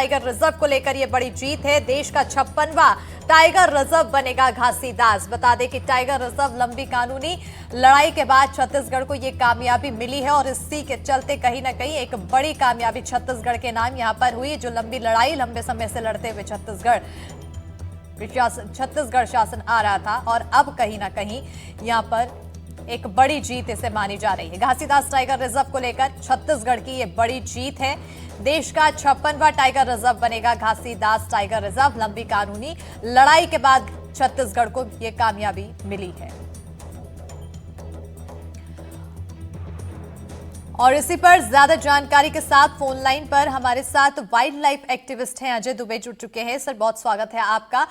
Tiger reserve को लेकर ये बड़ी जीत है। देश का 56वां टाइगर रिजर्व बनेगा घासीदास। बता दें कि टाइगर रिजर्व लंबी कानूनी लड़ाई के बाद छत्तीसगढ़ को ये कामयाबी मिली है और इसी के चलते कहीं ना कहीं एक बड़ी कामयाबी छत्तीसगढ़ के नाम यहां पर हुई। जो लंबी लड़ाई लंबे समय से लड़ते हुए छत्तीसगढ़ शासन आ रहा था और अब कहीं ना कहीं यहां पर एक बड़ी जीत इसे मानी जा रही है। घासीदास टाइगर रिजर्व को लेकर छत्तीसगढ़ की ये बड़ी जीत है। देश का 56वां टाइगर रिजर्व बनेगा घासीदास टाइगर रिजर्व। लंबी कानूनी लड़ाई के बाद छत्तीसगढ़ को ये कामयाबी मिली है। और इसी पर ज्यादा जानकारी के साथ फोन लाइन पर हमारे साथ वाइल्ड लाइफ एक्टिविस्ट हैं अजय दुबे जुड़ चुके हैं। सर, बहुत स्वागत है आपका।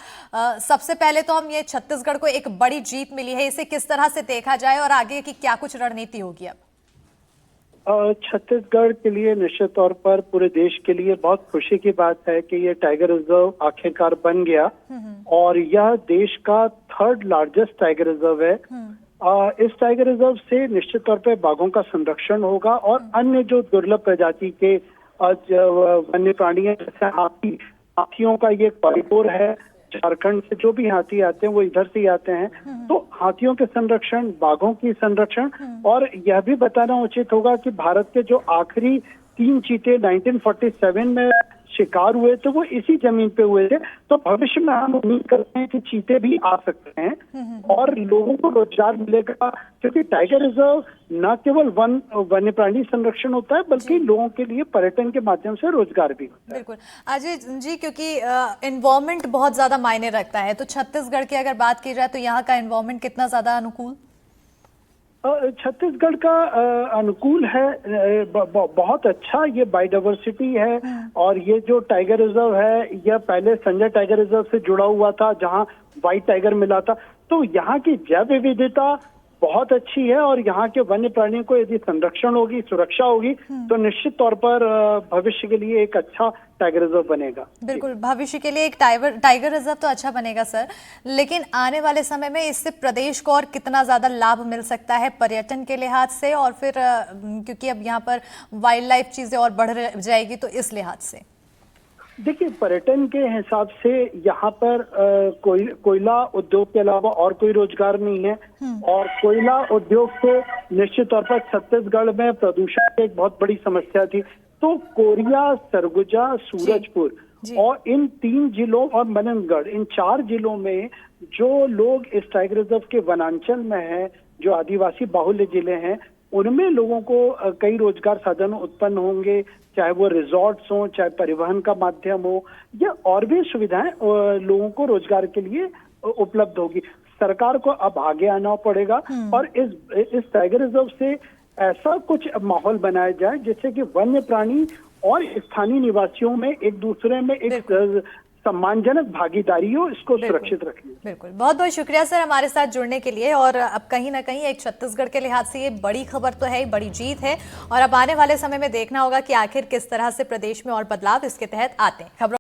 सबसे पहले तो हम ये छत्तीसगढ़ को एक बड़ी जीत मिली है, इसे किस तरह से देखा जाए और आगे की क्या कुछ रणनीति होगी अब? छत्तीसगढ़ के लिए निश्चित तौर पर पूरे देश के लिए बहुत खुशी की बात है कि ये टाइगर रिजर्व आखिरकार बन गया और यह देश का 3rd लार्जेस्ट टाइगर रिजर्व है। इस टाइगर रिजर्व से निश्चित तौर पे बाघों का संरक्षण होगा और अन्य जो दुर्लभ प्रजाति के वन्य प्राणी है, जैसे हाथियों का ये कॉरिडोर है। झारखंड से जो भी हाथी आते हैं वो इधर से ही आते हैं, तो हाथियों के संरक्षण, बाघों की संरक्षण। और यह भी बताना उचित होगा कि भारत के जो आखिरी 3 चीते 1947 में शिकार हुए थे वो इसी जमीन पे हुए थे। तो भविष्य में हम उम्मीद करते हैं कि चीते भी आ सकते हैं और लोगों को रोजगार मिलेगा, क्योंकि टाइगर रिजर्व न केवल वन्य प्राणी संरक्षण होता है बल्कि लोगों के लिए पर्यटन के माध्यम से रोजगार भी होता है। बिल्कुल अजय जी, क्योंकि एनवायरमेंट बहुत ज्यादा मायने रखता है, तो छत्तीसगढ़ की अगर बात की जाए तो यहाँ का एनवायरमेंट कितना ज्यादा अनुकूल? छत्तीसगढ़ का अनुकूल है, बहुत अच्छा। ये बायोडाइवर्सिटी है और ये जो टाइगर रिजर्व है यह पहले संजय टाइगर रिजर्व से जुड़ा हुआ था जहां व्हाइट टाइगर मिला था। तो यहाँ की जैव विविधता बहुत अच्छी है और यहाँ के वन्य प्राणियों को यदि संरक्षण होगी, सुरक्षा होगी तो निश्चित तौर पर भविष्य के लिए एक अच्छा टाइगर रिजर्व बनेगा। बिल्कुल, भविष्य के लिए एक टाइगर रिजर्व तो अच्छा बनेगा सर, लेकिन आने वाले समय में इससे प्रदेश को और कितना ज्यादा लाभ मिल सकता है पर्यटन के लिहाज से, और फिर क्योंकि अब यहाँ पर वाइल्ड लाइफ चीजें और बढ़ जाएगी तो इस लिहाज से? देखिए, पर्यटन के हिसाब से यहाँ पर कोयला उद्योग के अलावा और कोई रोजगार नहीं है और कोयला उद्योग से निश्चित तौर पर छत्तीसगढ़ में प्रदूषण की एक बहुत बड़ी समस्या थी। तो कोरिया, सरगुजा, सूरजपुर और इन 3 जिलों और मननगढ़, इन 4 जिलों में जो लोग इस टाइगर रिजर्व के वनांचल में हैं, जो आदिवासी बाहुल्य जिले हैं, उनमें लोगों को कई रोजगार साधन उत्पन्न होंगे, चाहे वो रिजॉर्ट्स हो, चाहे परिवहन का माध्यम हो या और भी सुविधाएं लोगों को रोजगार के लिए उपलब्ध होगी। सरकार को अब आगे आना पड़ेगा और इस टाइगर रिजर्व से ऐसा कुछ माहौल बनाया जाए जिससे कि वन्य प्राणी और स्थानीय निवासियों में एक दूसरे में एक सम्मानजनक भागीदारी हो, इसको सुरक्षित रखें। बिल्कुल, बहुत बहुत शुक्रिया सर हमारे साथ जुड़ने के लिए। और अब कहीं ना कहीं एक छत्तीसगढ़ के लिहाज से ये बड़ी खबर तो है, बड़ी जीत है और अब आने वाले समय में देखना होगा कि आखिर किस तरह से प्रदेश में और बदलाव इसके तहत आते हैं। खबरों